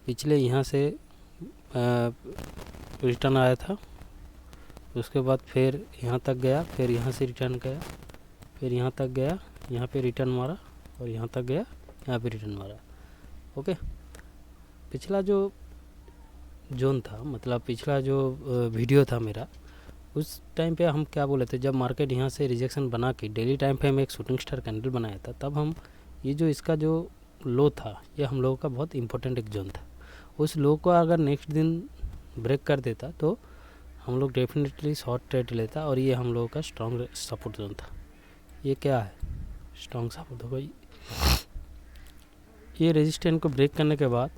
पिछले यहाँ से रिटर्न आया था, उसके बाद फिर यहाँ तक गया, फिर यहाँ से रिटर्न गया, फिर यहाँ तक गया, यहाँ पे रिटर्न मारा और यहाँ तक गया, यहाँ पे रिटर्न मारा। ओके, पिछला जो जोन था, मतलब पिछला जो वीडियो था मेरा, उस टाइम पे हम क्या बोले थे, जब मार्केट यहाँ से रिजेक्शन बना के डेली टाइम पे हम एक शूटिंग स्टार कैंडल बनाया था, तब हम ये जो इसका जो लो था, ये हम लोगों का बहुत इंपॉर्टेंट एक जोन था। उस लो को अगर नेक्स्ट दिन ब्रेक कर देता तो हम लोग डेफिनेटली शॉर्ट ट्रेड लेता, और ये हम लोगों का स्ट्रॉन्ग सपोर्ट जोन था। ये क्या है, स्ट्रॉन्ग सपोर्ट होगा। ये रेजिस्टेंस को ब्रेक करने के बाद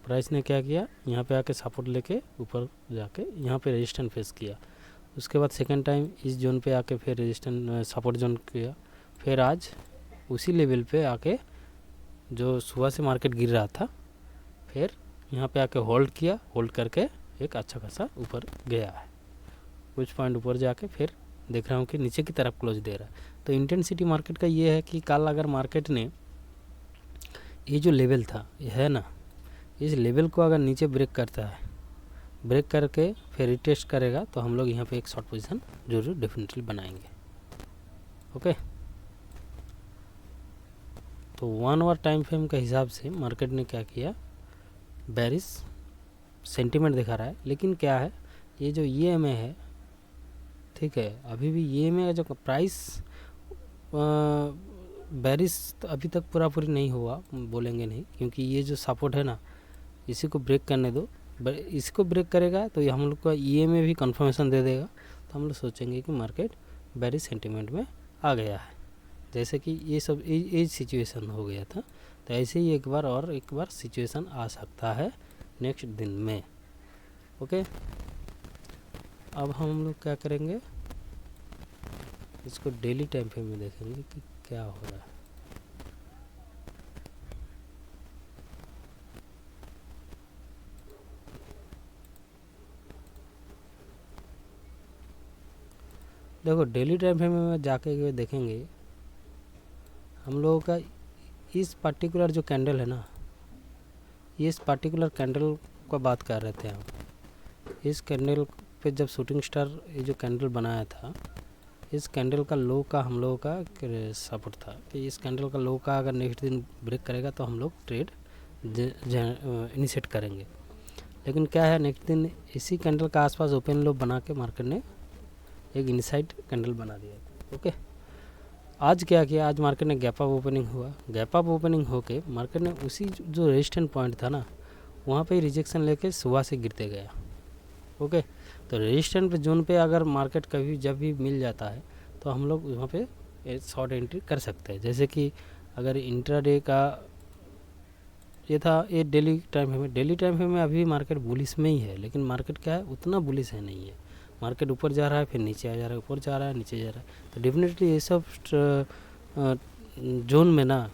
प्राइस ने क्या किया, यहाँ पे आके सपोर्ट लेके ऊपर जाके यहाँ पे रेजिस्टेंस फेस किया। उसके बाद सेकंड टाइम इस जोन पे आके फिर रेजिस्टेंस सपोर्ट जोन किया। फिर आज उसी लेवल पे आके जो सुबह से मार्केट गिर रहा था, फिर यहाँ पे आके होल्ड किया, होल्ड करके एक अच्छा खासा ऊपर गया है। कुछ पॉइंट ऊपर जाके फिर देख रहा हूँ कि नीचे की तरफ क्लोज दे रहा है। तो इंटेंसिटी मार्केट का ये है कि कल अगर मार्केट ने ये जो लेवल था, ये है ना, इस लेवल को अगर नीचे ब्रेक करता है, ब्रेक करके फिर रिटेस्ट करेगा, तो हम लोग यहाँ पे एक शॉर्ट पोजीशन जरूर डेफिनेटली बनाएंगे। ओके, तो 1 आवर टाइम फ्रेम के हिसाब से मार्केट ने क्या किया, बेरिश सेंटीमेंट दिखा रहा है। लेकिन क्या है, ये जो EMA है, ठीक है, अभी भी EMA का जो प्राइस बेरिश तो अभी तक पूरी नहीं हुआ, बोलेंगे नहीं, क्योंकि ये जो सपोर्ट है ना, इसी को ब्रेक करने दो। इसको ब्रेक करेगा तो ये हम लोग का EMA भी कंफर्मेशन दे देगा, तो हम लोग सोचेंगे कि मार्केट बेरिश सेंटीमेंट में आ गया है। जैसे कि ये सब एज सिचुएशन हो गया था, तो ऐसे ही एक बार सिचुएशन आ सकता है नेक्स्ट दिन में। ओके, अब हम लोग क्या करेंगे, इसको डेली टाइम फ्रेम में देखेंगे कि क्या हो रहा है। देखो डेली टाइम फ्रेम में जाके देखेंगे, हम लोगों का इस पर्टिकुलर जो कैंडल है ना, इस पर्टिकुलर कैंडल का बात कर रहे थे हम। इस कैंडल पे जब शूटिंग स्टार ये जो कैंडल बनाया था, इस कैंडल का लो का हम लोगों का सपोर्ट था कि इस कैंडल का लो का अगर नेक्स्ट दिन ब्रेक करेगा तो हम लोग ट्रेड इनिशिएट करेंगे। लेकिन क्या है, नेक्स्ट दिन इसी कैंडल का आसपास ओपन लो बना के मार्केट ने एक इनसाइड कैंडल बना दिया। ओके, आज क्या किया, आज मार्केट ने गैप अप ओपनिंग हुआ। गैप अप ओपनिंग होके मार्केट ने उसी जो रेजिस्टेंस पॉइंट था ना, वहाँ पे रिजेक्शन लेके सुबह से गिरते गया। ओके, तो रेजिस्टेंस पे जोन पे अगर मार्केट कभी जब भी मिल जाता है तो हम लोग वहाँ पे शॉर्ट एंट्री कर सकते हैं। जैसे कि अगर इंट्राडे का ये था, ये डेली टाइम फ्रेम में अभी मार्केट बुलिश में ही है, लेकिन मार्केट क्या है, उतना बुलिश है नहीं है। मार्केट ऊपर जा रहा है, फिर नीचे आ जा रहा है, ऊपर जा रहा है, नीचे जा रहा है। तो डेफिनेटली ये सब जोन में ना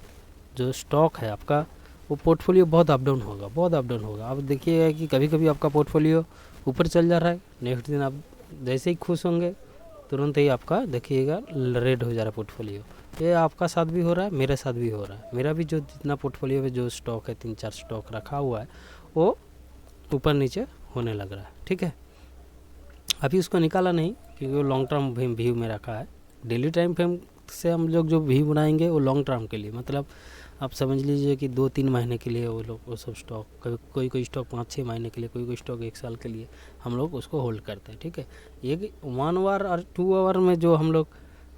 जो स्टॉक है आपका, वो पोर्टफोलियो बहुत अप डाउन होगा। अब देखिएगा कि कभी कभी आपका पोर्टफोलियो ऊपर चल जा रहा है, नेक्स्ट दिन आप जैसे ही खुश होंगे तुरंत ही आपका देखिएगा रेड हो जा रहा है पोर्टफोलियो। ये आपका साथ भी हो रहा है, मेरे साथ भी हो रहा है। मेरा भी जो जितना पोर्टफोलियो में जो स्टॉक है, 3-4 स्टॉक रखा हुआ है, वो ऊपर नीचे होने लग रहा है। ठीक है, अभी उसको निकाला नहीं क्योंकि वो लॉन्ग टर्म व्यू में रखा है। डेली टाइम फ्रेम से हम लोग जो व्यू बनाएंगे वो लॉन्ग टर्म के लिए, मतलब आप समझ लीजिए कि 2-3 महीने के लिए वो लोग वो सब स्टॉक, कोई स्टॉक 5-6 महीने के लिए, कोई स्टॉक 1 साल के लिए हम लोग उसको होल्ड करते हैं। ठीक है, ये 1 आवर और 2 आवर में जो हम लोग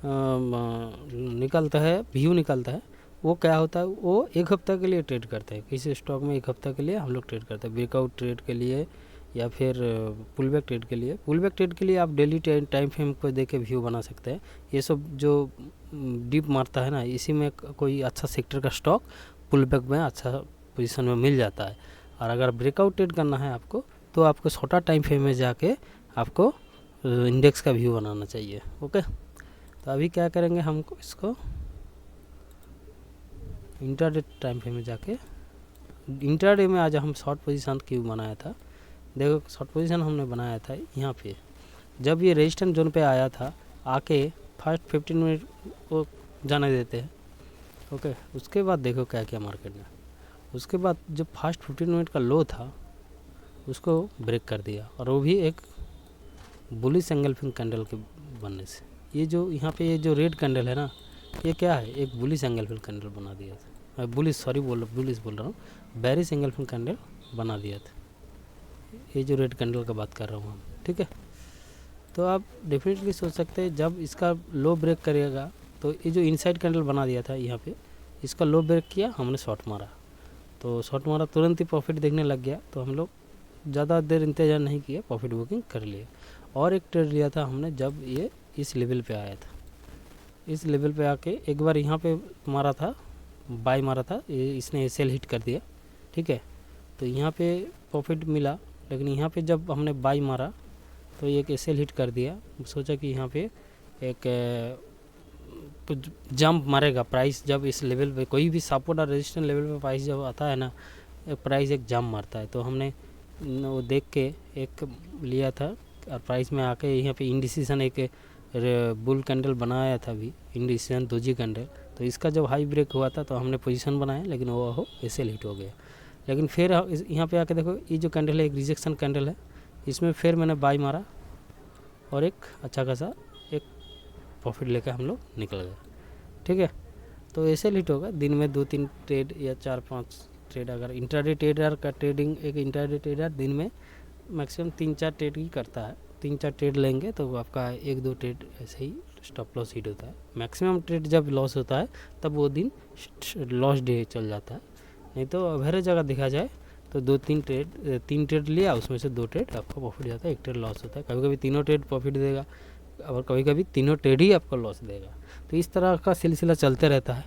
निकलता है, व्यू निकलता है, वो क्या होता है, वो 1 हफ्ता के लिए ट्रेड करते हैं। किसी स्टॉक में 1 हफ्ता के लिए हम लोग ट्रेड करते हैं, ब्रेकआउट ट्रेड के लिए या फिर पुल बैक ट्रेड के लिए। पुल बैक ट्रेड के लिए आप डेली टाइम फ्रेम को देख के व्यू बना सकते हैं। ये सब जो डीप मारता है ना, इसी में कोई अच्छा सेक्टर का स्टॉक पुल बैक में अच्छा पोजीशन में मिल जाता है। और अगर ब्रेकआउट ट्रेड करना है आपको, तो आपको छोटा टाइम फ्रेम में जाके आपको इंडेक्स का व्यू बनाना चाहिए। ओके, तो अभी क्या करेंगे, हमको इसको इंट्राडे टाइम फ्रेम में जाके, इंट्राडे में आज हम शॉर्ट पोजीशन क्यों बनाया था, देखो शॉर्ट पोजीशन हमने बनाया था यहाँ पे, जब ये रेजिस्टेंस जोन पे आया था, आके फर्स्ट 15 मिनट वो जाने देते हैं। ओके, उसके बाद देखो क्या किया मार्केट ने, उसके बाद जो फर्स्ट 15 मिनट का लो था उसको ब्रेक कर दिया, और वो भी एक बुलिश एंगल्फिंग कैंडल के बनने से। ये जो यहाँ पे ये जो रेड कैंडल है ना, ये क्या है, एक बुलिश एंगल्फिंग कैंडल बना दिया था। बुलिश बोल रहा हूँ, बेरिश एंगल्फिंग कैंडल बना दिया था। ये जो रेड कैंडल का बात कर रहा हूँ हम, ठीक है। तो आप डेफिनेटली सोच सकते हैं जब इसका लो ब्रेक करेगा, तो ये जो इनसाइड कैंडल बना दिया था यहाँ पे, इसका लो ब्रेक किया, हमने शॉर्ट मारा, तो शॉर्ट मारा, तुरंत ही प्रॉफिट देखने लग गया। तो हम लोग ज़्यादा देर इंतजार नहीं किया, प्रॉफिट बुकिंग कर लिए। और एक ट्रेड लिया था हमने जब ये इस लेवल पे आया था, इस लेवल पे आके एक बार यहाँ पे मारा था, बाय मारा था, इसने सेल हिट कर दिया, ठीक है। तो यहाँ पे प्रॉफिट मिला, लेकिन यहाँ पे जब हमने बाय मारा तो ये एक सेल हिट कर दिया। सोचा कि यहाँ पे एक जंप मारेगा प्राइस, जब इस लेवल पे कोई भी सपोर्ट और रेजिस्टेंस लेवल पे प्राइस जब आता है ना, प्राइस एक जंप मारता है। तो हमने वो देख के एक लिया था, और प्राइस में आके यहाँ पे इंडिसीजन एक बुल कैंडल बनाया था भी, इंडिसीजन दोजी कैंडल। तो इसका जब हाई ब्रेक हुआ था तो हमने पोजीशन बनाया, लेकिन वो सेल हिट हो गया। लेकिन फिर यहाँ पे आके देखो, ये जो कैंडल है एक रिजेक्शन कैंडल है, इसमें फिर मैंने बाय मारा और एक अच्छा खासा एक प्रॉफिट लेकर हम लोग निकल गए, ठीक है। तो ऐसे हिट होगा दिन में 2-3 ट्रेड या 4-5 ट्रेड। अगर इंट्राडे ट्रेडर का ट्रेडिंग, एक इंट्राडे ट्रेडर दिन में मैक्सिमम 3-4 ट्रेड ही करता है। 3-4 ट्रेड लेंगे तो आपका 1-2 ट्रेड ऐसे ही स्टॉप लॉस हिट होता है। मैक्सिमम ट्रेड जब लॉस होता है तब वो दिन लॉस डे चल जाता है। नहीं तो एवरेज अगर देखा जाए तो 2-3 ट्रेड, 3 ट्रेड लिया, उसमें से 2 ट्रेड आपका प्रॉफिट जाता है, 1 ट्रेड लॉस होता है। कभी कभी तीनों ट्रेड प्रॉफिट देगा, और कभी कभी तीनों ट्रेड ही आपको लॉस देगा। तो इस तरह का सिलसिला चलते रहता है।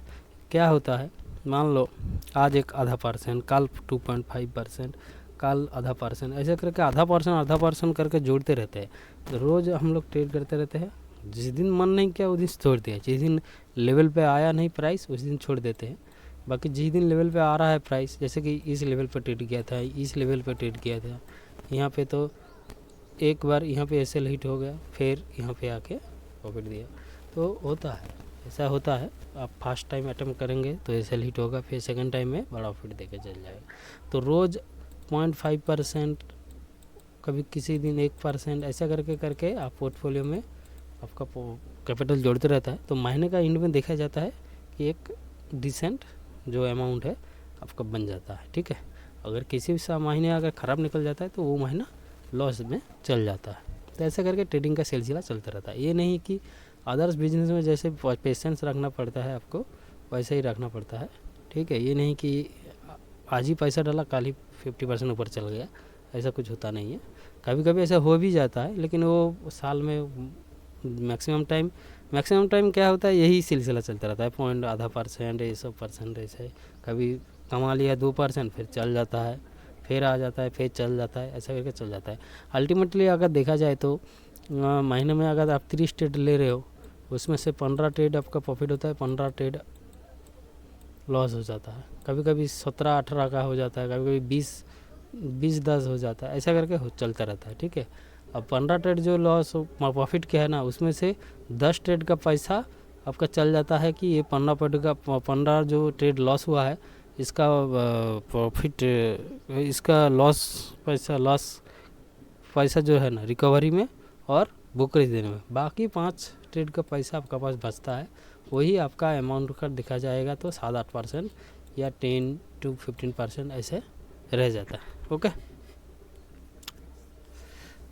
क्या होता है, मान लो आज एक %0.5%, कल 2.5%, कल %0.5%, ऐसे करके आधा% करके जोड़ते रहते हैं। तो रोज़ हम लोग ट्रेड करते रहते हैं। जिस दिन मन नहीं किया उस दिन छोड़ दिया, जिस दिन लेवल पे आया नहीं प्राइस उस दिन छोड़ देते हैं। बाकी जिस दिन लेवल पे आ रहा है प्राइस, जैसे कि इस लेवल पे ट्रेड किया था, इस लेवल पे ट्रेड किया था, यहाँ पे तो एक बार यहाँ पे एसएल हिट हो गया, फिर यहाँ पे आके प्रॉफिट दिया। तो होता है, ऐसा होता है। आप फर्स्ट टाइम अटेम्प्ट करेंगे तो एसएल हिट होगा, फिर सेकंड टाइम में बड़ा प्रॉफिट देके चल जाएगा। तो रोज़ 0.5%, कभी किसी दिन 1%, ऐसा करके करके आप पोर्टफोलियो में आपका कैपिटल जोड़ते रहता है। तो महीने का एंड में देखा जाता है कि एक डिसेंट जो अमाउंट है आपका बन जाता है, ठीक है। अगर किसी भी महीने अगर ख़राब निकल जाता है तो वो महीना लॉस में चल जाता है। तो ऐसा करके ट्रेडिंग का सिलसिला चलता रहता है। ये नहीं कि अदर्स बिजनेस में जैसे पेशेंस रखना पड़ता है आपको, वैसे ही रखना पड़ता है, ठीक है। ये नहीं कि आज ही पैसा डाला कल ही 50% ऊपर चल गया, ऐसा कुछ होता नहीं है। कभी कभी ऐसा हो भी जाता है, लेकिन वो साल में मैक्सिमम टाइम क्या होता है, यही सिलसिला चलता रहता है। %0.5%, ये सब % ऐसे कभी कमा लिया 2%, फिर चल जाता है, फिर आ जाता है, फिर चल जाता है, ऐसा करके चल जाता है। अल्टीमेटली अगर देखा जाए तो महीने में अगर आप 30 ट्रेड ले रहे हो, उसमें से 15 ट्रेड आपका प्रॉफिट होता है, 15 ट्रेड लॉस हो जाता है। कभी कभी 17-18 का हो जाता है, कभी कभी 20-10 हो जाता है, ऐसा करके चलता रहता है, ठीक है। अब 15 ट्रेड जो लॉस प्रॉफिट क्या है ना, उसमें से 10 ट्रेड का पैसा आपका चल जाता है कि ये 15 जो ट्रेड लॉस हुआ है इसका प्रॉफिट, इसका लॉस पैसा जो है ना रिकवरी में और ब्रोकरेज देने में। बाकी 5 ट्रेड का पैसा आपका पास बचता है, वही आपका अमाउंट का देखा जाएगा तो 7-8% या 10-15% ऐसे रह जाता है, ओके।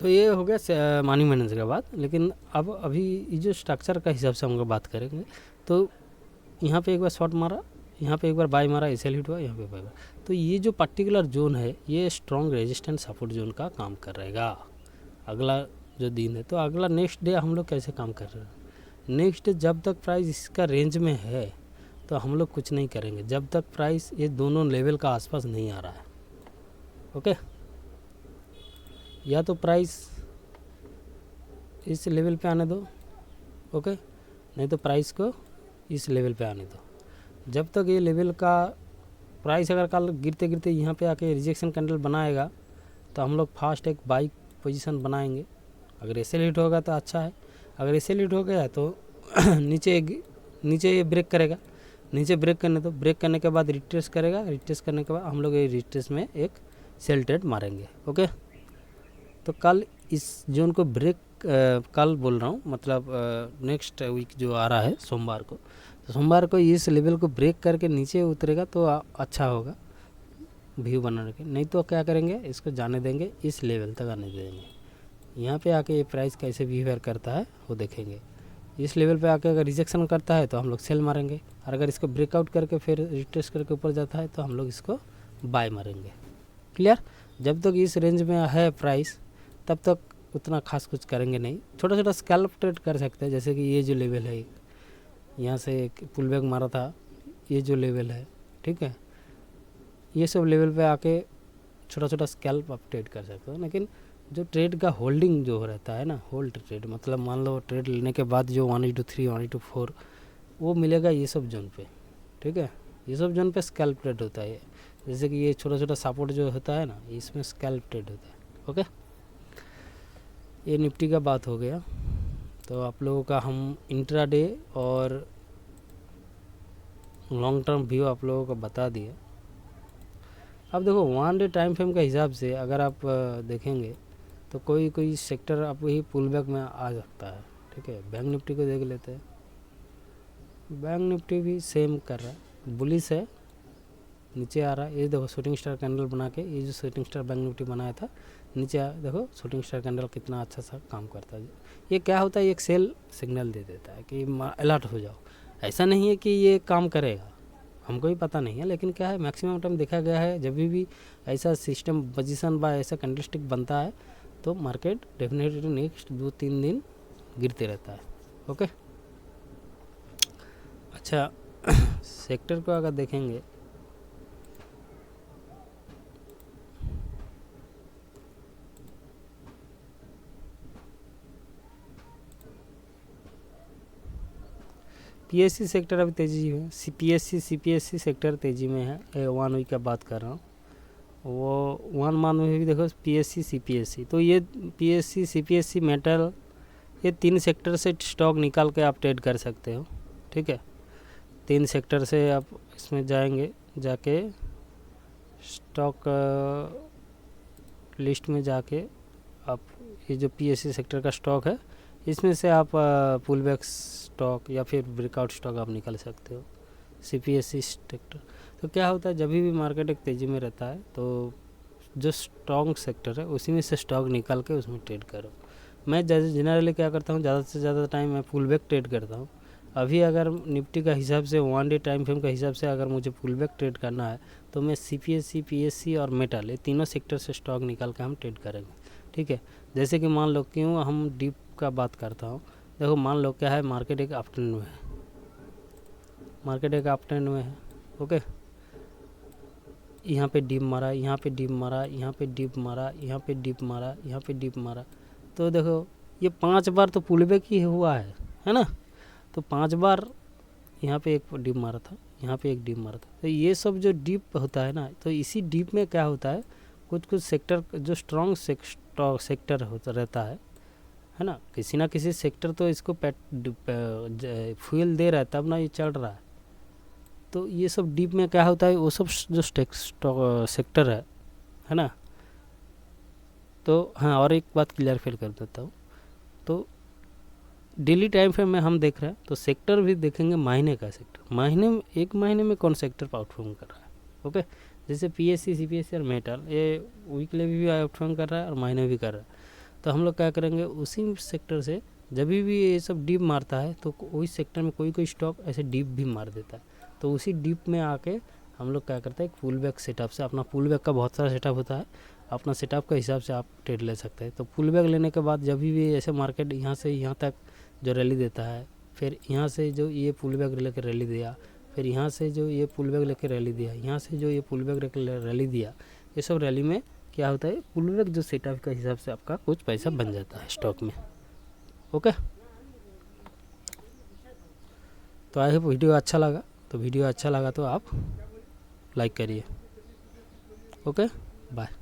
तो ये हो गया मनी मैनेजर का बात। लेकिन अब अभी ये जो स्ट्रक्चर का हिसाब से हम लोग बात करेंगे, तो यहाँ पे एक बार शॉर्ट मारा, यहाँ पे एक बार बाय मारा, एसएल हिट हुआ, यहाँ पे बाय। तो ये जो पर्टिकुलर जोन है ये स्ट्रॉन्ग रेजिस्टेंट सपोर्ट जोन का काम कर रहेगा अगला जो दिन है। तो अगला नेक्स्ट डे हम लोग कैसे काम कर रहे हैं, नेक्स्ट डे जब तक प्राइस इसका रेंज में है तो हम लोग कुछ नहीं करेंगे, जब तक प्राइस ये दोनों लेवल का आसपास नहीं आ रहा है, ओके। या तो प्राइस इस लेवल पे आने दो, ओके, नहीं तो प्राइस को इस लेवल पे आने दो। जब तक ये लेवल का प्राइस अगर कल गिरते गिरते यहाँ पे आके रिजेक्शन कैंडल बनाएगा तो हम लोग फास्ट एक बाई पोजीशन बनाएंगे। अगर ऐसे हिट होगा तो अच्छा है, अगर ऐसे हिट हो गया तो नीचे ये ब्रेक करेगा, नीचे ब्रेक करने दो, ब्रेक करने के बाद रिट्रेस करेगा, रिट्रेस करने के बाद हम लोग ये रिट्रेस में एक सेल ट्रेड मारेंगे। ओके, तो कल इस जोन को ब्रेक, कल बोल रहा हूँ मतलब नेक्स्ट वीक जो आ रहा है सोमवार को, तो सोमवार को इस लेवल को ब्रेक करके नीचे उतरेगा तो अच्छा होगा व्यू बनाने के, नहीं तो क्या करेंगे, इसको जाने देंगे, इस लेवल तक आने देंगे। यहाँ पे आके ये प्राइस कैसे बिहेवियर करता है वो देखेंगे। इस लेवल पे आके अगर रिजेक्शन करता है तो हम लोग सेल मारेंगे, और अगर इसको ब्रेकआउट करके फिर रिट्रेस करके ऊपर जाता है तो हम लोग इसको बाय मारेंगे। क्लियर? जब तक इस रेंज में है प्राइस तब तक उतना खास कुछ करेंगे नहीं, छोटा छोटा स्कैल्प ट्रेड कर सकते हैं। जैसे कि ये जो लेवल है, यहाँ से एक पुल बैक मारा था, ये जो लेवल है, ठीक है, ये सब लेवल पे आके छोटा छोटा स्कैल्प आप ट्रेड कर सकते हो। लेकिन जो ट्रेड का होल्डिंग जो रहता है ना, होल्ड ट्रेड मतलब मान लो ट्रेड लेने के बाद जो 1/3 1/4 वो मिलेगा ये सब जोन पे, ठीक है, ये सब जोन पे स्कैल्प ट्रेड होता है। जैसे कि ये छोटा छोटा सपोर्ट जो होता है ना, इसमें स्कैल्प ट्रेड होता है। ओके, ये निफ्टी का बात हो गया। तो आप लोगों का हम इंट्राडे और लॉन्ग टर्म व्यू आप लोगों को बता दिया। अब देखो 1 डे टाइम फ्रेम के हिसाब से अगर आप देखेंगे तो कोई कोई सेक्टर आप ही पुल बैक में आ सकता है, ठीक है। बैंक निफ्टी को देख लेते हैं, बैंक निफ्टी भी सेम कर रहा है, बुलिश है, नीचे आ रहा है। ये देखो शूटिंग स्टार कैंडल बना के, ये जो शूटिंग स्टार बैंक निफ्टी बनाया था, नीचे देखो शूटिंग स्टार कैंडल कितना अच्छा सा काम करता है। ये क्या होता है, एक सेल सिग्नल दे देता है कि अलर्ट हो जाओ। ऐसा नहीं है कि ये काम करेगा, हमको भी पता नहीं है, लेकिन क्या है मैक्सिमम टाइम देखा गया है जब भी ऐसा सिस्टम पोजीशन बा ऐसा कैंडलस्टिक बनता है तो मार्केट डेफिनेटली नेक्स्ट 2-3 दिन गिरते रहता है। ओके, अच्छा सेक्टर को अगर देखेंगे पीएससी सेक्टर अभी तेजी में, सीपीएससी सेक्टर तेजी में है। 1 वीक का बात कर रहा हूँ, वो 1 मंथ में भी देखो पीएससी सीपीएससी, तो ये पीएससी सीपीएससी मेटल, ये 3 सेक्टर से स्टॉक निकाल के आप ट्रेड कर सकते हो, ठीक है। 3 सेक्टर से आप इसमें जाएंगे, जाके स्टॉक लिस्ट में जाके आप ये जो पीएससी सेक्टर का स्टॉक है इसमें से आप पुल बैक स्टॉक या फिर ब्रेकआउट स्टॉक आप निकाल सकते हो सीपीएससी सेक्टर। तो क्या होता है जब भी मार्केट एक तेज़ी में रहता है तो जो स्ट्रॉन्ग सेक्टर है उसी में से स्टॉक निकाल के उसमें ट्रेड करो। मैं जनरली क्या करता हूँ, ज़्यादा से ज़्यादा टाइम मैं पुल बैक ट्रेड करता हूँ। अभी अगर निफ्टी का हिसाब से 1 डे टाइम फ्रेम का हिसाब से अगर मुझे पुल बैक ट्रेड करना है तो मैं सीपीएससी पीएससी और मेटल ये तीनों सेक्टर से स्टॉक निकाल के हम ट्रेड करेंगे, ठीक है। जैसे कि मान लो क्यों हम डीप का बात करता हूँ, देखो मान लो क्या है, मार्केट एक अप ट्रेंड में है, मार्केट एक अप ट्रेंड में है, ओके। यहाँ पे डिप मारा, यहाँ पे डिप मारा, यहाँ पे डिप मारा, यहाँ पे डिप मारा, यहाँ पे डिप मारा, तो देखो ये 5 बार तो पुल बैक ही हुआ है ना। तो 5 बार यहाँ पे एक डिप मारा था, यहाँ पे एक डिप मारा था। तो ये सब जो डिप होता है ना, तो इसी डिप में क्या होता है, कुछ कुछ सेक्टर जो स्ट्रॉन्ग सेक्टर होता रहता है ना, किसी ना किसी सेक्टर तो इसको फ्यूल दे रहा है तब ना ये चल रहा है। तो ये सब डीप में क्या होता है, वो सब जो सेक्टर है ना। तो हाँ, और एक बात क्लियर कर देता हूँ, तो डेली टाइम फ्रेम में हम देख रहे हैं तो सेक्टर भी देखेंगे, महीने का सेक्टर, महीने में एक महीने में कौन सेक्टर आउटफॉर्म कर रहा है, ओके। जैसे पीएससी सीपीएससी और मेटल ये वीकली भी आउटफॉर्म कर रहा है और महीने भी कर रहा है। तो हम लोग क्या करेंगे, उसी सेक्टर से जब भी ये सब डीप मारता है तो वही सेक्टर में कोई स्टॉक ऐसे डीप भी मार देता है। तो उसी डीप में आके हम लोग क्या करते हैं, एक पुल बैक सेटअप से, अपना पुल बैक का बहुत सारा सेटअप होता है, अपना सेटअप के हिसाब से आप ट्रेड ले सकते हैं। तो पुल बैक लेने के बाद जब भी ऐसे मार्केट यहाँ से यहाँ तक जो रैली देता है, फिर यहाँ से जो ये पुल बैक लेकर रैली दिया, फिर यहाँ से जो ये पुल बैक लेकर रैली दिया, यहाँ से जो ये पुल बैक लेकर रैली दिया, ये सब रैली में क्या होता है, पुल बैक जो सेटअप के हिसाब से आपका कुछ पैसा बन जाता है स्टॉक में, ओके। तो आई होप वीडियो अच्छा लगा, तो वीडियो अच्छा लगा तो आप लाइक करिए, ओके, बाय।